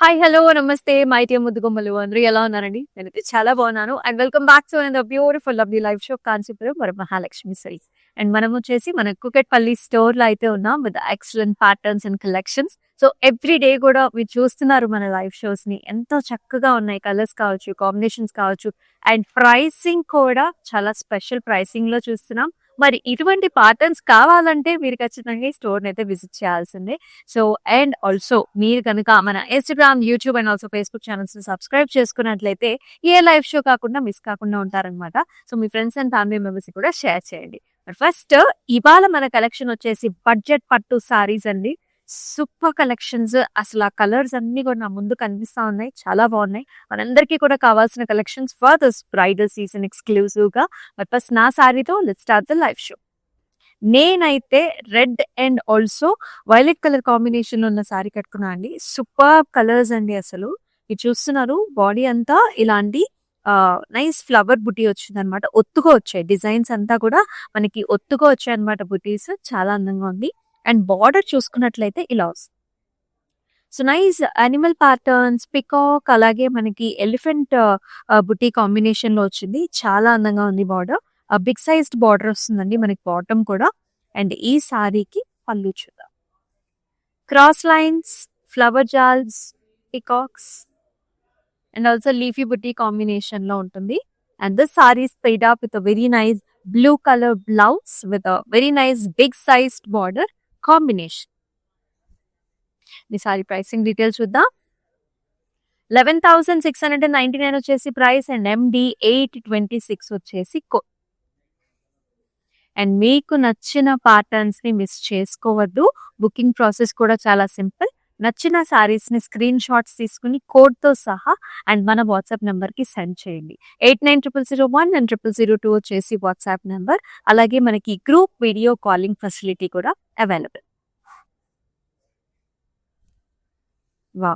Hi, hello, నమస్తే. My dear ముద్దుగుమ్మలు అందరూ ఎలా ఉన్నారండి? నేనైతే చాలా బాగున్నాను. And welcome back to another beautiful lovely live show Kanchipuram మరి మహాలక్ష్మి సిరీస్. అండ్ మనం వచ్చేసి మన కుకట్పల్లి స్టోర్‌లో అయితే ఉన్నాం with excellent patterns and collections. So every day కూడా మీరు చూస్తున్నారు మన లైవ్ షోస్‌ని. ఎంతో చక్కగా ఉన్నాయి. కలర్స్ కావచ్చు, కాంబినేషన్స్ కావచ్చు అండ్ ప్రైసింగ్ కూడా చాలా స్పెషల్ ప్రైసింగ్‌లో చూస్తున్నాం. మరి ఇటువంటి ప్యాటర్న్స్ కావాలంటే మీరు ఖచ్చితంగా ఈ స్టోర్‌ని అయితే విజిట్ చేయాల్సిందే. సో అండ్ ఆల్సో మీరు కనుక మన Instagram, YouTube and also Facebook ఛానెల్స్‌ని సబ్స్క్రైబ్ చేసుకున్నట్లయితే ఏ లైవ్ షో కాకుండా మిస్ కాకుండా ఉంటారనమాట. సో మీ ఫ్రెండ్స్ అండ్ ఫ్యామిలీ మెంబర్స్‌కి కూడా షేర్ చేయండి. మరి ఫస్ట్ ఇవాళ మన కలెక్షన్ వచ్చేసి బడ్జెట్ పట్టు సారీస్ అండి. Super collections. అసలు ఆ కలర్స్ అన్నీ కూడా నా ముందు కనిపిస్తా ఉన్నాయి. చాలా బాగున్నాయి. మనందరికీ కూడా కావాల్సిన collections for this bridal season ఎక్స్‌క్లూజివ్‌గా. మరి ఫస్ట్ నా సారీతో let's start the live show. నేనైతే red and also violet colour combination ఉన్న సారీ కట్టుకున్నా అండి. సూపర్ కలర్స్ అండి అసలు. మీరు చూస్తున్నారు బాడీ అంతా ఇలాంటి నైస్ ఫ్లవర్ బుటీ వచ్చిందనమాట. ఒత్తుగా వచ్చాయి. డిజైన్స్ అంతా కూడా మనకి ఒత్తుగా వచ్చాయన్నమాట బుటీస్. చాలా అందంగా ఉంది. అండ్ బార్డర్ చూసుకున్నట్లయితే ఇలా వస్తుంది. So nice animal patterns, peacock అలాగే మనకి ఎలిఫెంట్ బుటీ కాంబినేషన్ లో వచ్చింది. చాలా అందంగా ఉంది బార్డర్. బిగ్ సైజ్డ్ బార్డర్ వస్తుందండి మనకి బాటమ్ కూడా. అండ్ ఈ సారీకి పళ్ళు చూద్దాం. క్రాస్ లైన్స్, ఫ్లవర్ జాల్స్, పికాక్స్ అండ్ ఆల్సో లీఫీ బుటీ కాంబినేషన్ లో ఉంటుంది. And this sari is paid up with a very nice blue color blouse with a very nice big sized border combination. ఈ సారీ ప్రైసింగ్ డీటెయిల్స్ చూద్దాం. 11,699 వచ్చేసి ప్రైస్ అండ్ ఎండి 826 వచ్చేసి and మీకు నచ్చిన ప్యాటర్న్స్ ని మిస్ చేసుకోవద్దు. బుకింగ్ ప్రాసెస్ కూడా చాలా సింపుల్. నచ్చిన సారీస్ ని స్క్రీన్ షాట్స్ తీసుకుని కోడ్ తో సహా అండ్ మన వాట్సాప్ నెంబర్ కి సెండ్ చేయండి. 890001 అండ్ 0002 వచ్చేసి వాట్సాప్ నెంబర్. అలాగే మనకి గ్రూప్ వీడియో కాలింగ్ ఫెసిలిటీ కూడా అవైలబుల్. వా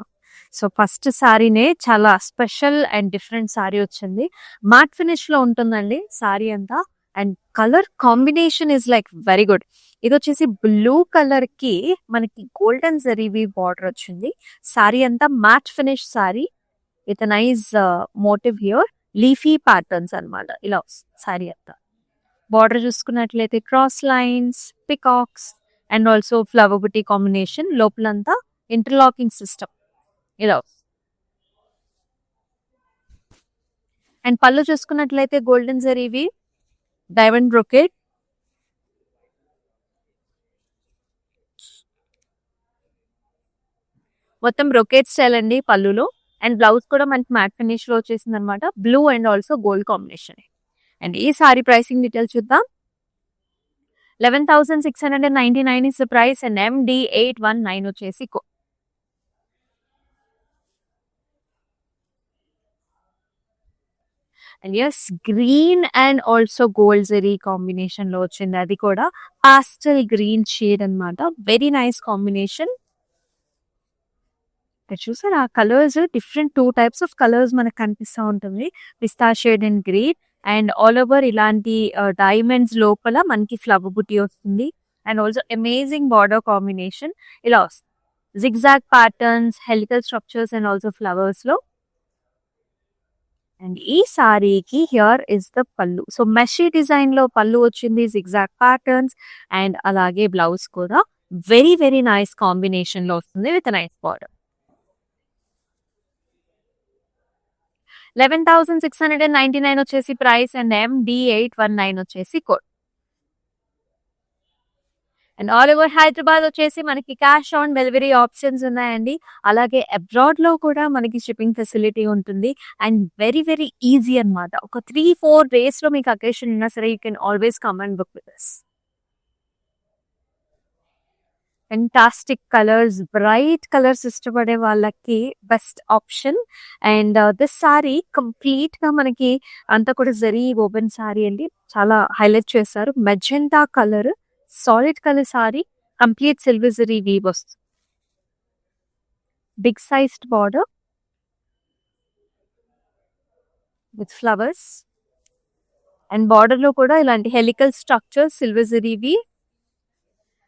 సో ఫస్ట్ సారీనే చాలా స్పెషల్ అండ్ డిఫరెంట్ సారీ వచ్చింది. మ్యాట్ ఫినిష్ లో ఉంటుందండి సారీ అంతా. And colour combination is like very good. ఇది వచ్చేసి బ్లూ కలర్ కి మనకి గోల్డెన్ జరీవి బార్డర్ వచ్చింది. సారీ అంతా matte finish sari with nice motif here. Leafy patterns అన్నమాట. ఇలా సారీ అంతా. బార్డర్ చూసుకున్నట్లయితే cross lines, peacocks and also flower బుటీ కాంబినేషన్. లోపలంతా ఇంటర్లాకింగ్ సిస్టమ్ ఇలా. అండ్ పళ్ళు చూసుకున్నట్లయితే గోల్డెన్ జరీవి, డైమండ్ బ్రొకేట్, మొత్తం బ్రొకేట్ స్టైల్ అండి పళ్ళులో. అండ్ బ్లౌజ్ కూడా మనకి మ్యాట్ ఫినిష్ లో వచ్చేసింది అనమాట. Blue and also gold combination. And ఈ సారీ ప్రైసింగ్ డీటెయిల్స్ చూద్దాం. 11,699 is the price and MD 819 వచ్చేసి అండ్ ఎస్ గ్రీన్ అండ్ ఆల్సో గోల్డ్ జరీ కాంబినేషన్ లో వచ్చింది. అది కూడా పాస్టల్ గ్రీన్ షేడ్ అన్నమాట. Very nice combination. చూసారు ఆ colours different 2 types of colours మనకు కనిపిస్తూ ఉంటుంది. పిస్తా shade and green. And all over ఇలాంటి డైమండ్స్ లోపల మనకి ఫ్లవర్ బుటీ వస్తుంది. And also amazing border combination ఇలా వస్తుంది. Zigzag patterns, helical structures and also flowers లో. అండ్ ఈ సారీకి హియర్ ఇస్ ద పళ్ళు. సో మెషీ డిజైన్ లో పళ్ళు వచ్చింది. జిగ్జాగ్ ప్యాటర్న్స్ అండ్ అలాగే బ్లౌజ్ కూడా వెరీ వెరీ నైస్ కాంబినేషన్ లో వస్తుంది విత్ నైస్ బార్డర్. 11,699 వచ్చేసి ప్రైస్ అండ్ ఎండి 819 వచ్చేసి code. And all over Hyderabad వచ్చేసి మనకి క్యాష్ ఆన్ డెలివరీ ఆప్షన్స్ ఉన్నాయండి. అలాగే అబ్రాడ్ లో కూడా మనకి షిప్పింగ్ ఫెసిలిటీ ఉంటుంది. అండ్ వెరీ వెరీ ఈజీ అన్నమాట. ఒక 3-4 డేస్ లో మీకు అకేషన్ ఉన్నా సరే you can always come and book with us. Fantastic colours, bright colours ఇష్టపడే వాళ్ళకి best option. And this sorry complete గా మనకి అంతా కూడా జరీ ఓపెన్ సారీ అండి. చాలా హైలైట్ చేశారు. Magenta colour, solid colour sari, complete silver జరీ వీవ్ వస్తుంది. Big sized border with flowers. And border లో కూడా ఇలాంటి హెలికల్ స్ట్రక్చర్ సిల్వర్ జరీ weave.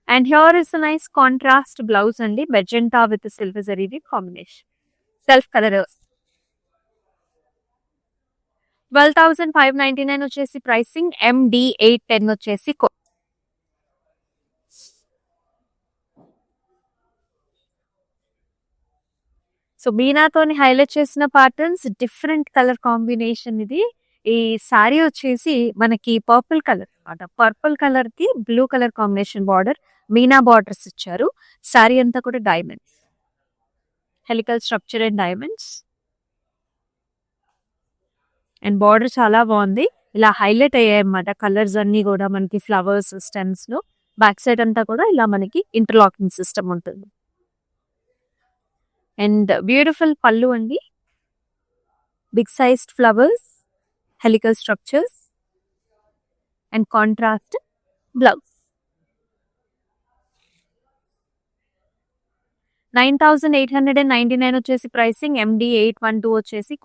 And here is a nice contrast blouse and magenta with the silver zari combination. Self colour 12,599 వచ్చేసి pricing. MD 810 వచ్చేసి so మీనాతోని highlight చేసిన patterns, different colour combination ఇది. ఈ sorry వచ్చేసి మనకి పర్పుల్ కలర్ అన్నమాట. Purple colour కి blue colour combination border, Meena borders ఇచ్చారు. సారీ అంతా కూడా diamonds, helical structure and diamonds. And border చాలా బాగుంది. ఇలా హైలైట్ అయ్యాయి అన్నమాట కలర్స్ అన్ని కూడా మనకి ఫ్లవర్స్ స్టెమ్స్ లో. బ్యాక్ సైడ్ అంతా కూడా ఇలా మనకి ఇంటర్లాకింగ్ సిస్టమ్ ఉంటుంది. అండ్ బ్యూటిఫుల్ పళ్ళు అండి, big sized flowers, helical structures and contrast blouse. 9,899 వచ్చేసి ప్రైసింగ్. MD 812 వచ్చేసి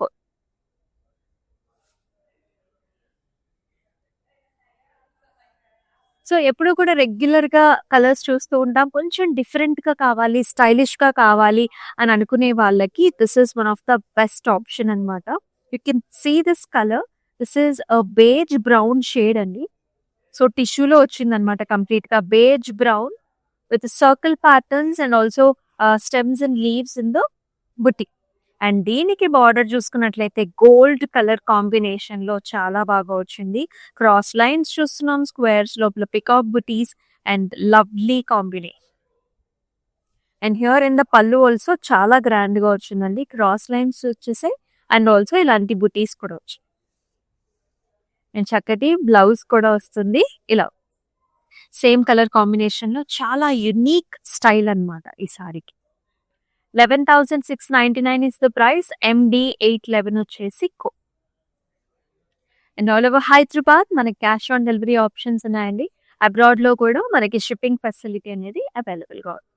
సో ఎప్పుడు కూడా రెగ్యులర్ గా కలర్స్ చూస్తూ ఉంటాం. కొంచెం డిఫరెంట్ గా కావాలి, స్టైలిష్ గా కావాలి అని అనుకునే వాళ్ళకి this is one of the best option అన్నమాట. You can see this colour. This is a beige brown shade అండి. సో టిష్యూలో వచ్చిందనమాట కంప్లీట్ గా beige brown with circle patterns and also stems and leaves in the butti. And దీనికి border చూసుకున్నట్లయితే gold colour combination లో చాలా బాగా వచ్చింది. క్రాస్ లైన్స్ చూస్తున్నాం, స్క్వేర్స్ లోపల పికాక్ బుటీస్ and lovely combination. And here in the pallu also చాలా గ్రాండ్ గా వచ్చిందండి. క్రాస్ లైన్స్ వచ్చేసాయి అండ్ ఆల్సో ఇలాంటి బుటీస్ కూడా వచ్చాయి. అండ్ చక్కటి బ్లౌజ్ కూడా వస్తుంది. ఇలా సేమ్ కలర్ కాంబినేషన్ లో చాలా యునిక్ స్టైల్ అన్నమాట ఈ సారీకి. 11,699 is the price. MD 811 వచ్చేసి అండ్ ఆల్ ఓవర్ హైదరాబాద్ మనకి క్యాష్ ఆన్ డెలివరీ ఆప్షన్స్ ఉన్నాయండి. అబ్రాడ్ లో కూడా మనకి షిప్పింగ్ ఫెసిలిటీ అనేది అవైలబుల్ గా ఉంది.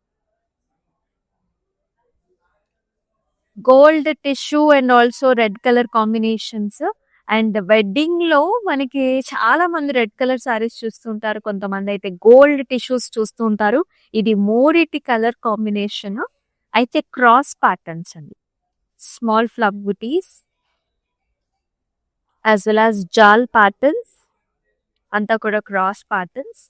Gold tissue and also red colour combinations. And wedding లో మనకి చాలా మంది రెడ్ కలర్ సారీస్ చూస్తుంటారు, కొంతమంది అయితే గోల్డ్ టిష్యూస్ చూస్తూ ఉంటారు. ఇది మూడిటి కలర్ కాంబినేషన్ అయితే క్రాస్ ప్యాటర్న్స్ అండి. స్మాల్ ఫ్లవ్ బుటీస్ యాజ్ వెల్ యాజ్ జాల్ ప్యాటర్న్స్, అంతా కూడా cross patterns.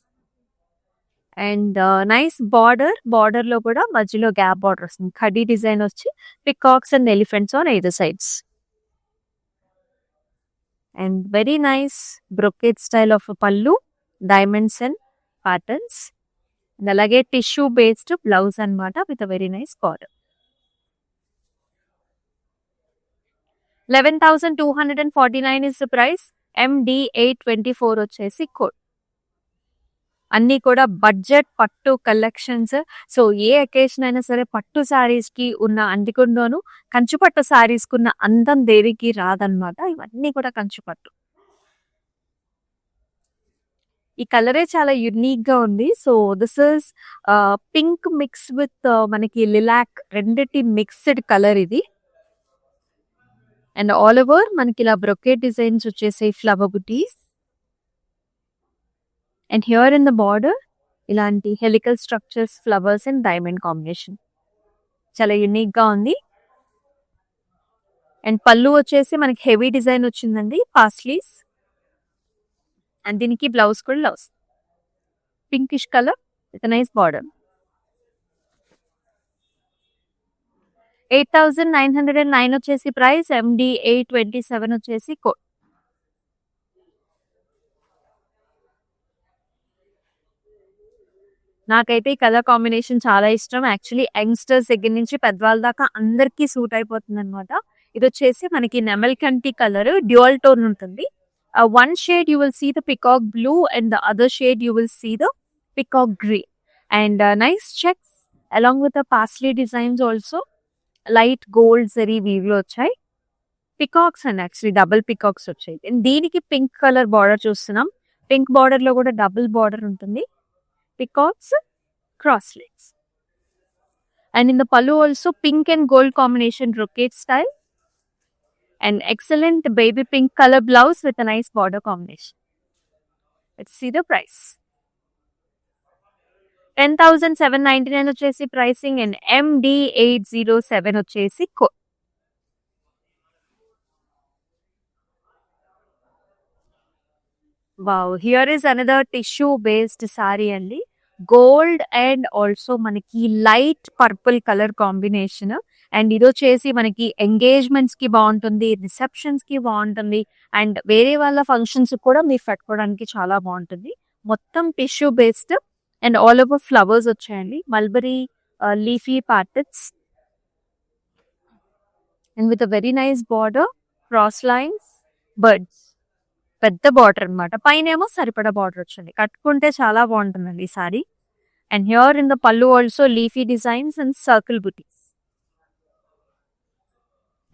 And nice border లో కూడా మధ్యలో గ్యాప్ బార్డర్ వస్తుంది. ఖడీ డిజైన్ వచ్చి peacocks and elephants on either sides. And very nice brocade style of పళ్ళు, డైమండ్స్ అండ్ ప్యాటర్న్స్. అండ్ అలాగే టిష్యూ బేస్డ్ బ్లౌజ్ అన్నమాట with very nice border. 11,249 is the price. MD 824 వచ్చేసి code. అన్ని కూడా budget పట్టు collections. So ఏ occasion అయినా సరే పట్టు సారీస్ కి ఉన్న అందికుండోను కంచుపట్టు సారీస్ కున్న అందం దేనికి రాదన్నమాట. ఇవన్నీ కూడా కంచుపట్టు. ఈ కలరే చాలా యునిక్ గా ఉంది. So this is pink mix with మనకి లిలాక్ రెండిటి మిక్స్డ్ కలర్ ఇది. అండ్ ఆల్ ఓవర్ మనకి ఇలా బ్రొకేట్ డిజైన్స్ వచ్చేసాయి, ఫ్లవర్ బుటీస్. And here in the border ఇలాంటి helical structures, flowers and diamond combination చాలా యునిక్ గా ఉంది. అండ్ పళ్ళు వచ్చేసి మనకి హెవీ డిజైన్ వచ్చిందండి, పాస్లీస్. అండ్ దీనికి బ్లౌజ్ కూడా blouse pinkish colour with nice border. 8,909 వచ్చేసి ప్రైస్. MD 827 వచ్చేసి కోడ్. నాకైతే ఈ కలర్ కాంబినేషన్ చాలా ఇష్టం. యాక్చువల్లీ యంగ్స్టర్స్ దగ్గర నుంచి పెద్దవాళ్ళ దాకా అందరికీ సూట్ అయిపోతుంది అనమాట. ఇది వచ్చేసి మనకి నెమల్కంటి కలర్, డ్యూయల్ టోన్ ఉంటుంది. One shade you will see the peacock blue and the other shade you will see the peacock green. And nice checks along with the parsley designs also. Light gold zari weave lo వచ్చాయి. Peacocks and actually double peacocks వచ్చాయి. దీనికి pink colour border చూస్తున్నాం. Pink border లో కూడా double border ఉంటుంది. Peacocks, cross legs. And in the pallu also pink and gold combination brocade style. And excellent baby pink color blouse with a nice border combination. Let's see the price. 10,799 వచ్చేసి pricing and MD 807 వచ్చేసి code. Wow! Here is another tissue based sari అండి. Gold and also మనకి light purple colour combination. And ఇదొచ్చేసి మనకి ఎంగేజ్‌మెంట్స్‌కి బావుంటుంది. రిసెప్షన్స్‌కి బావుంటుంది. And వేరే వాళ్ళ ఫంక్షన్స్‌కి కూడా మీరు కట్టుకోవడానికి చాలా బావుంటుంది. మొత్తం tissue based and all over flowers వచ్చాయండి. Mulberry leafy patterns and with a very nice border, cross lines, birds. పెద్ద బార్డర్ అన్నమాట. పైనేమో సరిపడా బార్డర్ వచ్చింది. కట్టుకుంటే చాలా బావుంటుందండి ఈ sari. And here in the pallu also leafy designs and circle బుటీస్.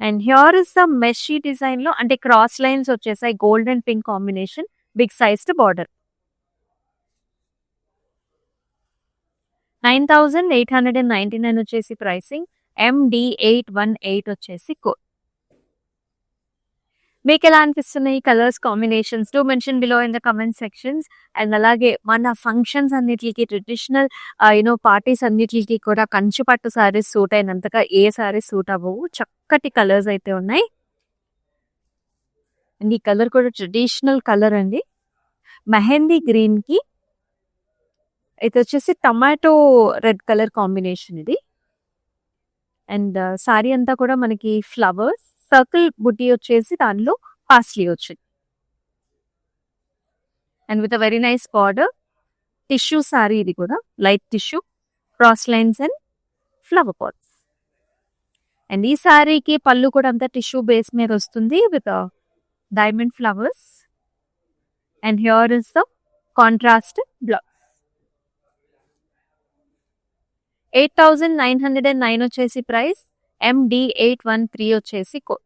And here is the mesh design లో అంటే క్రాస్ లైన్స్ వచ్చేసాయి. Gold and pink combination, big sized border. 9899 వచ్చేసి ప్రైసింగ్. MD818 వచ్చేసి కోడ్. మీకు ఎలా అనిపిస్తున్నాయి colours combinations? Do mention below in the comment sections. And అలాగే మన ఫంక్షన్స్ అన్నిటికి ట్రెడిషనల్ పార్టీస్ అన్నిటికి కూడా కంచి పట్టు సారీస్ సూట్ అయినంతగా ఏ సారీస్ సూట్ అవ్వవు. చక్కటి కలర్స్ అయితే ఉన్నాయి. అండ్ ఈ కలర్ కూడా ట్రెడిషనల్ కలర్ అండి. మెహందీ గ్రీన్ కి ఇది వచ్చేసి టమాటో రెడ్ కలర్ కాంబినేషన్ ఇది. అండ్ సారీ అంతా కూడా మనకి ఫ్లవర్స్, సర్కిల్ బుటీ వచ్చేసి దానిలో పాస్లీ వచ్చింది. And with a very nice border. Tissue sari ఇది కూడా light tissue, cross lines and flower pots. And ఈ సారీకి పళ్ళు కూడా అంతా టిష్యూ బేస్ మీద వస్తుంది with diamond flowers. And here is the contrast blouse. 8909 వచ్చేసి ప్రైస్. MD813 వచ్చేసి కోడ్.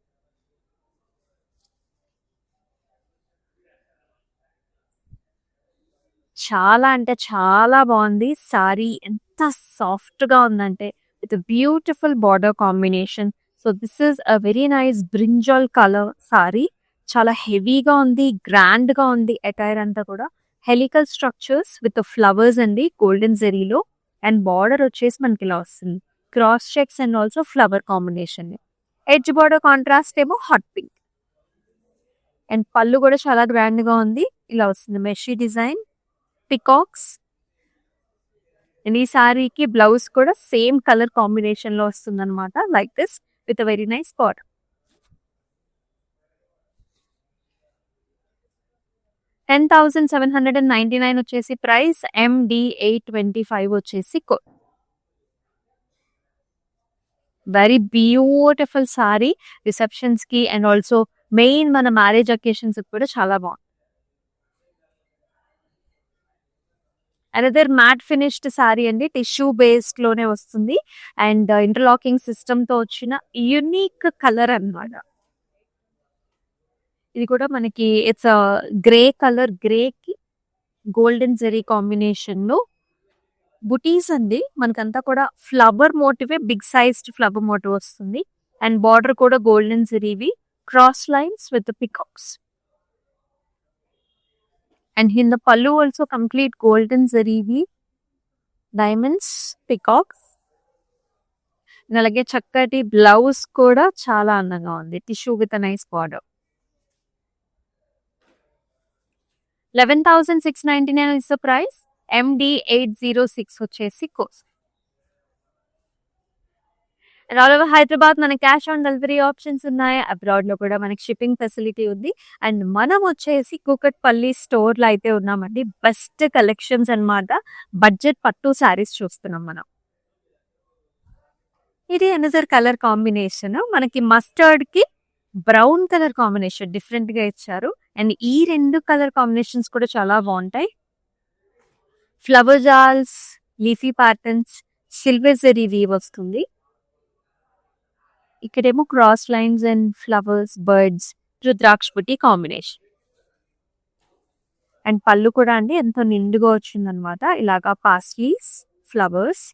చాలా అంటే చాలా బాగుంది సారీ. ఎంత సాఫ్ట్ గా ఉందంటే with beautiful border combination. So this is a very nice brinjal colour sorry. చాలా హెవీగా ఉంది, గ్రాండ్ గా ఉంది. అటైర్ అంతా కూడా హెలికల్ స్ట్రక్చర్స్ విత్ ఫ్లవర్స్ అండి గోల్డెన్ జెరీలో. అండ్ బార్డర్ వచ్చేసి మనకి ఇలా వస్తుంది. Cross checks and also flower combination. Edge border contrast ఏమో హాట్ పింక్. అండ్ పళ్ళు కూడా చాలా గ్రాండ్ గా ఉంది. ఇలా వస్తుంది మెషీ డిజైన్, పికాక్స్. అండ్ ఈ సారీకి బ్లౌజ్ కూడా సేమ్ కలర్ కాంబినేషన్ లో వస్తుంది అనమాట. Like this with very nice border. 10,799 వచ్చేసి ప్రైస్. MD825 వచ్చేసి code. Very beautiful sorry receptions కి అండ్ ఆల్సో మెయిన్ మన మ్యారేజ్ అకేషన్స్ కూడా చాలా బాగుంది. అనదర్ మ్యాట్ ఫినిష్డ్ సారీ అండి. టిష్యూ బేస్డ్ లోనే వస్తుంది. అండ్ ఇంటర్లాకింగ్ సిస్టమ్ తో వచ్చిన యునిక్ కలర్ అన్నమాట. ఇది కూడా మనకి ఇట్స్ గ్రే కలర్, గ్రే కి గోల్డెన్ జెరీ కాంబినేషన్ లో బుటీస్ అండి. మనకంతా కూడా ఫ్లవర్ మోటివే, బిగ్ సైజ్డ్ ఫ్లవర్ మోటివ్ వస్తుంది. అండ్ బార్డర్ కూడా గోల్డెన్ జెరీవి, cross lines with peacocks. And in the pallu also complete golden జెరీవి, డైమండ్స్, పికాక్స్. అలాగే చక్కటి బ్లౌజ్ కూడా చాలా అందంగా ఉంది. Tissue with nice border. 11,699 is the price. MD806 వచ్చేసి cost. And all over Hyderabad మనకి క్యాష్ ఆన్ డెలివరీ ఆప్షన్స్ ఉన్నాయి. అబ్రాడ్ లో కూడా మనకి షిప్పింగ్ ఫెసిలిటీ ఉంది. అండ్ మనం వచ్చేసి కూకట్పల్లి స్టోర్ లో అయితే ఉన్నామండి. బెస్ట్ కలెక్షన్స్ అన్నమాట. బడ్జెట్ పట్టు శారీస్ చూస్తున్నాం మనం. ఇది అనదర్ కలర్ కాంబినేషన్. మనకి మస్టర్డ్ కి బ్రౌన్ కలర్ కాంబినేషన్ డిఫరెంట్ గా ఇచ్చారు. అండ్ ఈ రెండు కలర్ కాంబినేషన్స్ కూడా చాలా బాగుంటాయి. ఫ్లవర్ జాల్స్, లీఫీ ప్యాటర్న్స్, సిల్వర్ జెరీ వీవ్ వస్తుంది. ఇక్కడేమో cross lines and flowers, birds, రుద్రాక్ష బుట్టి కాంబినేషన్. అండ్ పళ్ళు కూడా అండి ఎంతో నిండుగా వచ్చిందనమాట. ఇలాగా paisleys, flowers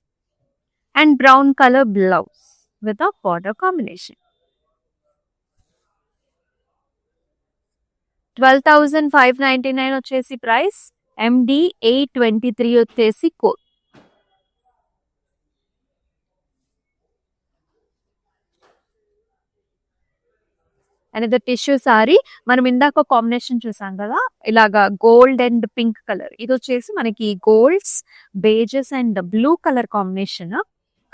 and brown colour blouse with a border combination. 12,599 వచ్చేసి ప్రైస్. MD823 వచ్చేసి కోడ్. అనేది టిష్యూ సారీ. మనం ఇందాక కాంబినేషన్ చూసాం కదా, ఇలాగా గోల్డ్ అండ్ పింక్ కలర్. ఇది వచ్చేసి మనకి golds, beiges and blue colour combination.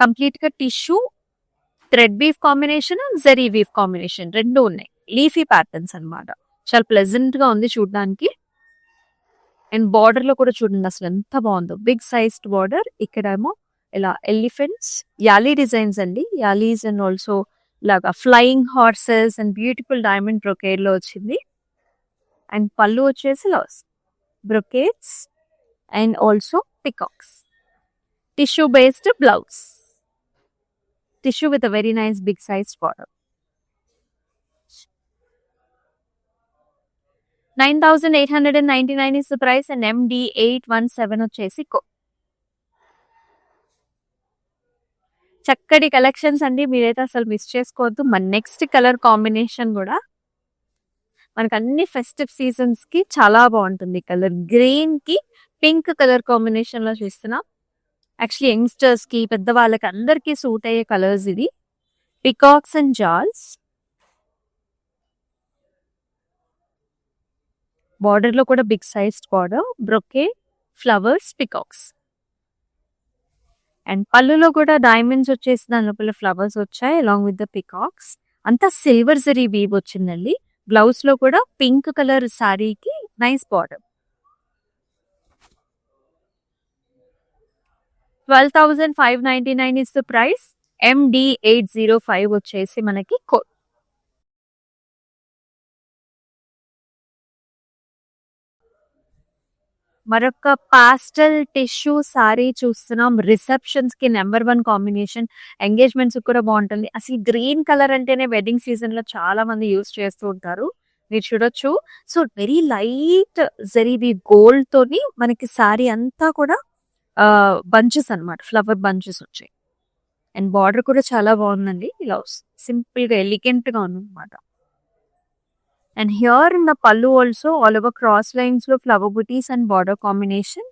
Complete గా టిష్యూ, థ్రెడ్ వీవ్ కాంబినేషన్, జరీ వీవ్ కాంబినేషన్ రెండు ఉన్నాయి. లీఫీ ప్యాటర్న్స్ అన్నమాట. చాలా ప్లెజెంట్ గా ఉంది చూడడానికి. అండ్ బార్డర్ లో కూడా చూడండి అసలు ఎంత బాగుందో, బిగ్ సైజ్డ్ బార్డర్. ఇక్కడేమో ఇలా ఎలిఫెంట్స్, యాలీ డిజైన్స్ అండి, యాలీస్ అండ్ ఆల్సో లాగా flying horses and beautiful diamond brocade లో వచ్చింది. అండ్ పళ్ళు వచ్చేసి లాస్ brocades and also peacocks. Tissue based blouse, tissue with a very nice big size border. 9,899 is the price and MD817 వచ్చేసి చక్కటి కలెక్షన్స్ అండి, మీరైతే అసలు మిస్ చేసుకోవద్దు. మన నెక్స్ట్ కలర్ కాంబినేషన్ కూడా మనకు అన్ని ఫెస్టివ్ సీజన్స్ కి చాలా బాగుంటుంది. కలర్ గ్రీన్ కి పింక్ కలర్ కాంబినేషన్ లో చూస్తున్నాం. యాక్చువల్లీ యంగ్స్టర్స్ కి, పెద్దవాళ్ళకి అందరికీ సూట్ అయ్యే కలర్స్ ఇది. పికాక్స్ అండ్ జాల్స్, బార్డర్ లో కూడా big sized border, brocade, flowers, peacocks. And పళ్ళులో కూడా డైమండ్స్ వచ్చేసి దాని లోపల ఫ్లవర్స్ వచ్చాయి అలాంగ్ విత్ ద పికాక్స్. అంతా సిల్వర్ జరీ వీవ్ వచ్చిందండి. బ్లౌజ్ లో కూడా పింక్ కలర్ సారీకి nice border. 12,599 is the price. MD805 వచ్చేసి మనకి కోడ్. మరొక పాస్టల్ టిష్యూ సారీ చూస్తున్నాం. రిసెప్షన్స్ కి నెంబర్ 1 కాంబినేషన్, ఎంగేజ్మెంట్స్ కూడా బాగుంటుంది. అసలు గ్రీన్ కలర్ అంటేనే వెడ్డింగ్ సీజన్ లో చాలా మంది యూస్ చేస్తూ ఉంటారు, మీరు చూడొచ్చు. సో వెరీ లైట్ జరీవి గోల్డ్ తోని మనకి సారీ అంతా కూడా బంచెస్ అన్నమాట, ఫ్లవర్ బంచెస్ వచ్చాయి. అండ్ బార్డర్ కూడా చాలా బాగుందండి, ఇలా సింపుల్ గా ఎలిగెంట్ గా ఉంది అనమాట. And here in the pallu also all over cross lines లో flower booties and border combination.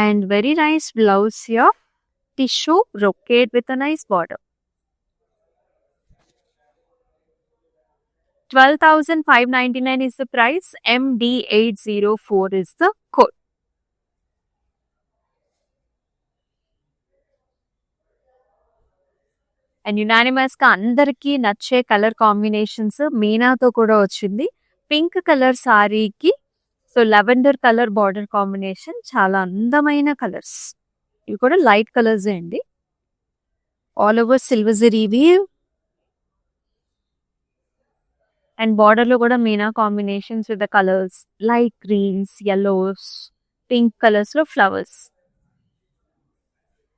And very nice blouse here, tissue brocade with a nice border. 12,599 is the price. MD804 is the code. And unanimous గా అందరికి నచ్చే colour combinations మీనాతో కూడా వచ్చింది. Pink colour సారీకి so lavender colour border combination, చాలా అందమైన colours. ఇవి కూడా లైట్ కలర్స్ అండి. ఆల్ ఓవర్ సిల్వర్ జరీ వీవ్ అండ్ బార్డర్ లో కూడా మీనా combinations with the colours light greens, yellows, pink colours లో flowers.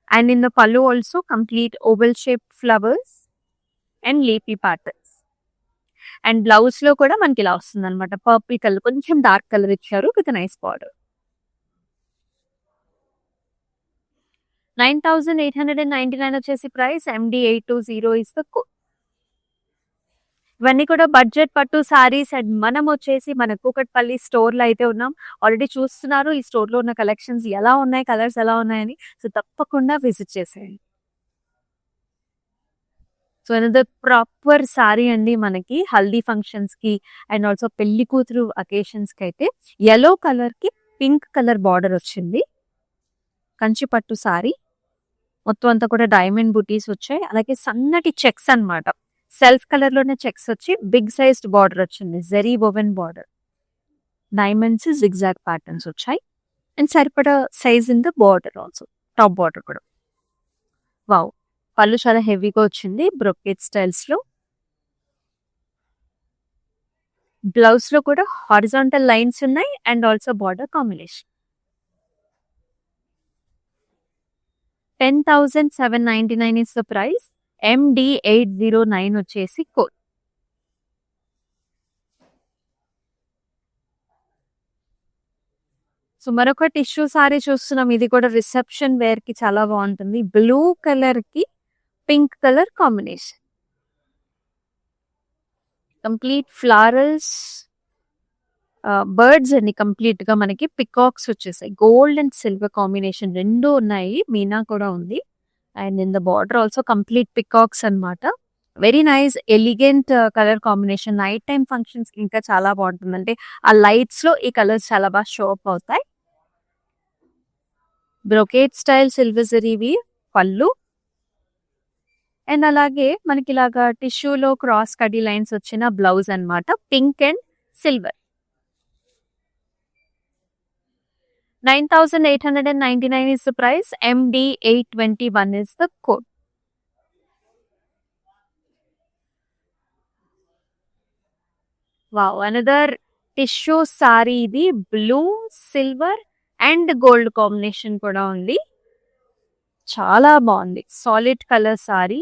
And in the pallu also complete oval shaped flowers and leafy patterns. And blouse లో కూడా మనకి ఇలా వస్తుంది అనమాట, పర్పుల్ కలర్, కొంచెం డార్క్ కలర్ ఇచ్చారు విత్ నైస్ బార్డర్. 9,899 వచ్చేసి price. MD820 is the code. ఇవన్నీ కూడా బడ్జెట్ పట్టు సారీస్. అండ్ మనం వచ్చేసి మన కూకట్పల్లి స్టోర్ లో అయితే ఉన్నాం. ఆల్రెడీ చూస్తున్నారు ఈ స్టోర్ లో ఉన్న కలెక్షన్స్ ఎలా ఉన్నాయి, కలర్స్ ఎలా ఉన్నాయని. సో తప్పకుండా విజిట్ చేసేయండి. సో అనదర్ ప్రాపర్ సారీ అండి, మనకి హల్దీ ఫంక్షన్స్ కి అండ్ ఆల్సో పెళ్లి కూతురు అకేషన్స్ కి అయితే yellow కలర్ కి పింక్ కలర్ బార్డర్ వచ్చింది. కంచి పట్టు సారీ, మొత్తం అంతా కూడా డైమండ్ బుటీస్ వచ్చాయి. అలాగే సన్నటి చెక్స్ అన్నమాట, సెల్ఫ్ కలర్ లోనే చెక్స్ వచ్చి బిగ్ సైజ్డ్ బార్డర్ వచ్చింది, zari woven border. Diamonds zigzag patterns వచ్చాయి. అండ్ సరిపడా size in the border also, top border కూడా. వావ్, పళ్ళు చాలా హెవీగా వచ్చింది బ్రొకెట్ స్టైల్స్ లో. బ్లౌజ్ లో కూడా హారిజాంటల్ లైన్స్ ఉన్నాయి and also border combination. 10,799 is the price. MD809 వచ్చేసి కోడ్. సో మరొక టిష్యూ సారీ చూస్తున్నాం. ఇది కూడా రిసెప్షన్ వేర్ కి చాలా బాగుంటుంది. బ్లూ కలర్ కి pink colour combination, complete florals, birds అండి. కంప్లీట్ గా మనకి పికాక్స్ వచ్చేసాయి, గోల్డ్ అండ్ సిల్వర్ కాంబినేషన్ రెండు ఉన్నాయి, మీనా కూడా ఉంది. And in the border also complete peacocks అన్నమాట. Very nice elegant colour combination. Night time functions కి ఇంకా చాలా బాగుంటుంది. అంటే ఆ లైట్స్ లో ఈ కలర్స్ చాలా బాగా షో అప్ అవుతాయి. బ్రొకేట్ స్టైల్ సిల్వర్ జరీవి పళ్ళు. అండ్ అలాగే మనకి ఇలాగా టిష్యూలో క్రాస్ కడీ లైన్స్ వచ్చిన బ్లౌజ్ అన్నమాట. Pink and silver. 9899 is the price. MD821 is the code. Wow, another tissue saree ఇది blue, silver and gold combination కూడా ఉంది. చాలా బాగుంది. Solid colour sorry.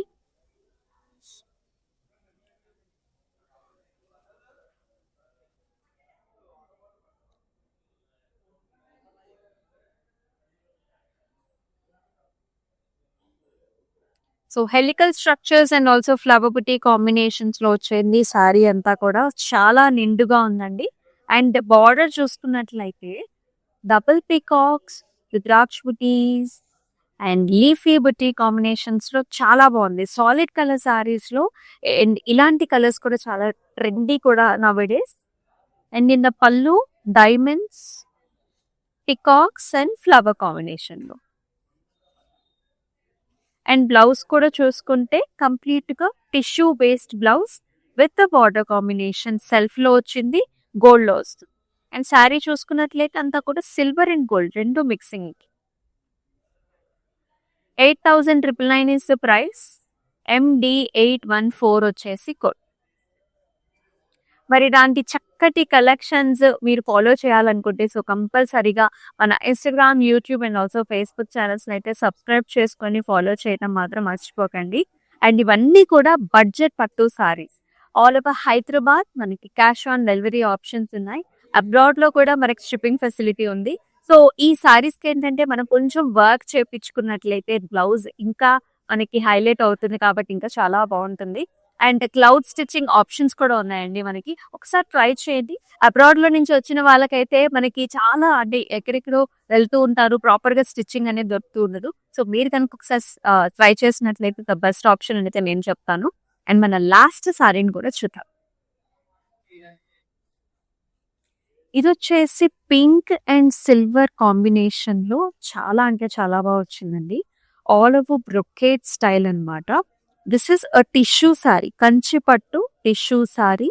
So helical structures and also flower buti combinations లో వచ్చింది సారీ అంతా కూడా చాలా నిండుగా ఉందండి. అండ్ బార్డర్ చూసుకున్నట్లయితే double peacocks, rudraksha buttis and leafy buti combinations లో చాలా బాగుంది. సాలిడ్ కలర్ సారీస్ లో అండ్ ఇలాంటి కలర్స్ కూడా చాలా ట్రెండీ కూడా నవడేస్. అండ్ ఇన్ ద పళ్ళు diamonds, peacocks and flower combination లో. అండ్ బ్లౌజ్ కూడా చూసుకుంటే కంప్లీట్ గా tissue based blouse with the border combination. Self లో వచ్చింది, గోల్డ్ లో వస్తుంది. అండ్ శారీ చూసుకున్నట్లయితే అంతా కూడా సిల్వర్ అండ్ గోల్డ్ రెండు mixing. 8,999 is the price. MD814 వచ్చేసి కోడ్. మరి ఇలాంటి చక్కటి కలెక్షన్స్ మీరు ఫాలో చేయాలనుకుంటే సో కంపల్సరీగా మన Instagram, YouTube and also Facebook channels అయితే సబ్స్క్రైబ్ చేసుకొని ఫాలో చేయడం మాత్రం మర్చిపోకండి. అండ్ ఇవన్నీ కూడా బడ్జెట్ పట్టు సారీస్. ఆల్ ఓవర్ హైదరాబాద్ మనకి క్యాష్ ఆన్ డెలివరీ ఆప్షన్స్ ఉన్నాయి. అబ్రాడ్ లో కూడా మనకి షిప్పింగ్ ఫెసిలిటీ ఉంది. సో ఈ సారీస్ కి ఏంటంటే మనం కొంచెం వర్క్ చేపించుకున్నట్లయితే బ్లౌజ్ ఇంకా మనకి హైలైట్ అవుతుంది కాబట్టి ఇంకా చాలా బాగుంటుంది. అండ్ క్లౌడ్ స్టిచ్చింగ్ ఆప్షన్స్ కూడా ఉన్నాయండి మనకి. ఒకసారి ట్రై చేయండి. అబ్రాడ్ లో నుంచి వచ్చిన వాళ్ళకైతే మనకి చాలా అంటే ఎక్కడెక్కడో వెళ్తూ ఉంటారు, ప్రాపర్ గా స్టిచ్చింగ్ అనేది దొరుకుతూ ఉండదు. సో మీరు కనుక ఒకసారి ట్రై చేసినట్లయితే ద బెస్ట్ ఆప్షన్ అయితే నేను చెప్తాను. అండ్ మన లాస్ట్ సారీని కూడా చూద్దాం. ఇది వచ్చేసి పింక్ అండ్ సిల్వర్ కాంబినేషన్ లో చాలా అంటే చాలా బాగా వచ్చిందండి. ఆల్ ఓవర్ బ్రొకేట్ స్టైల్ అన్నమాట. This is a tissue sari, Kanchi పట్టు tissue sari.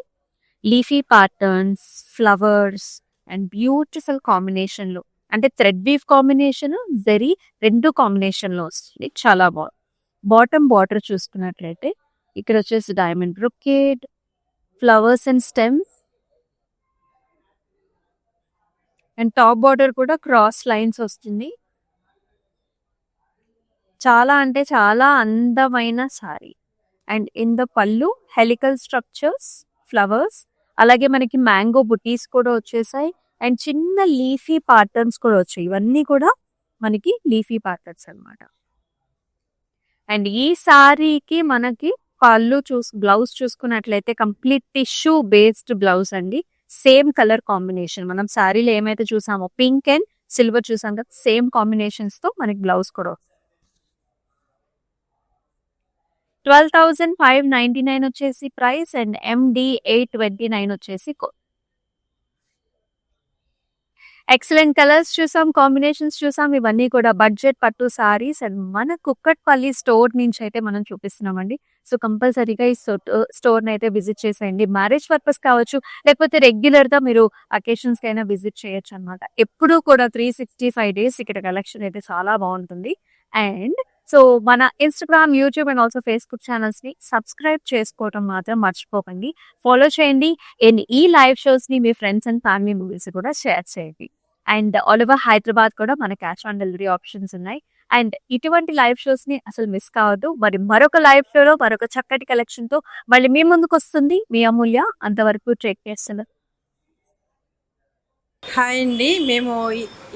Leafy patterns, flowers and beautiful combination లో, అంటే థ్రెడ్ వీవ్ కాంబినేషన్, జరీ రెండు కాంబినేషన్ లో వస్తుంది. చాలా బాగుంది. బాటమ్ బార్డర్ చూసుకున్నట్లయితే ఇక్కడ వచ్చేసి diamond brocade, flowers and stems. And top border కూడా క్రాస్ లైన్స్ వస్తుంది. చాలా అంటే చాలా అందమైన సారీ. అండ్ ఇన్ ద పళ్ళు హెలికల్ స్ట్రక్చర్స్, ఫ్లవర్స్, అలాగే మనకి మ్యాంగో బుటీస్ కూడా వచ్చేసాయి. అండ్ చిన్న లీఫీ ప్యాటర్న్స్ కూడా వచ్చాయి. ఇవన్నీ కూడా మనకి లీఫీ ప్యాటర్న్స్ అన్నమాట. అండ్ ఈ సారీకి మనకి పళ్ళు బ్లౌజ్ చూసుకున్నట్లయితే కంప్లీట్ టిష్యూ బేస్డ్ బ్లౌజ్ అండి. సేమ్ కలర్ కాంబినేషన్, మనం శారీలో ఏమైతే చూసామో పింక్ అండ్ సిల్వర్ చూసాం కదా, సేమ్ కాంబినేషన్స్ తో మనకి బ్లౌజ్ కూడా. 12,599 వచ్చేసి ప్రైస్. అండ్ MD829 వచ్చేసి ఎక్సలెంట్ కలర్స్ చూసాం, కాంబినేషన్స్ చూసాం. ఇవన్నీ కూడా బడ్జెట్ పట్టు సారీస్ అండ్ మన కుక్కట్పల్లి స్టోర్ నుంచి అయితే మనం చూపిస్తున్నామండి. సో కంపల్సరీగా ఈ స్టోర్ ని అయితే విజిట్ చేసేయండి. మ్యారేజ్ పర్పస్ కావచ్చు, లేకపోతే రెగ్యులర్ గా మీరు అకేషన్స్ కైనా విజిట్ చేయొచ్చు అనమాట. ఎప్పుడూ కూడా 365 days ఇక్కడ కలెక్షన్ అయితే చాలా బాగుంటుంది. అండ్ సో మన Instagram, YouTube and also Facebook channels ని సబ్స్క్రైబ్ చేసుకోవడం మాత్రం మర్చిపోకండి. ఫాలో చేయండి. అండ్ ఈ లైవ్ షోస్ ని మీ ఫ్రెండ్స్ అండ్ ఫ్యామిలీ మూవీస్ కూడా షేర్ చేయండి. అండ్ ఆల్ ఓవర్ హైదరాబాద్ కూడా మన క్యాష్ ఆన్ డెలివరీ ఆప్షన్స్ ఉన్నాయి. అండ్ ఇటువంటి లైవ్ షోస్ ని అసలు మిస్ కావద్దు. మరి మరొక లైవ్ షోలో మరొక చక్కటి కలెక్షన్ తో మళ్ళీ మీ ముందుకు వస్తుంది మీ అమూల్య. అంతవరకు టేక్ కేర్. హాయ్ అండి, మేము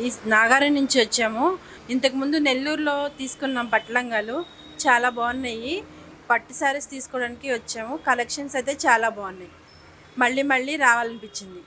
ఈ నాగారం నుంచి వచ్చాము. ఇంతకుముందు నెల్లూరులో తీసుకున్నాం పట్లంగాలు, చాలా బాగున్నాయి. పట్టు శారీస్ తీసుకోవడానికి వచ్చాము. కలెక్షన్స్ అయితే చాలా బాగున్నాయి. మళ్ళీ మళ్ళీ రావాలనిపించింది.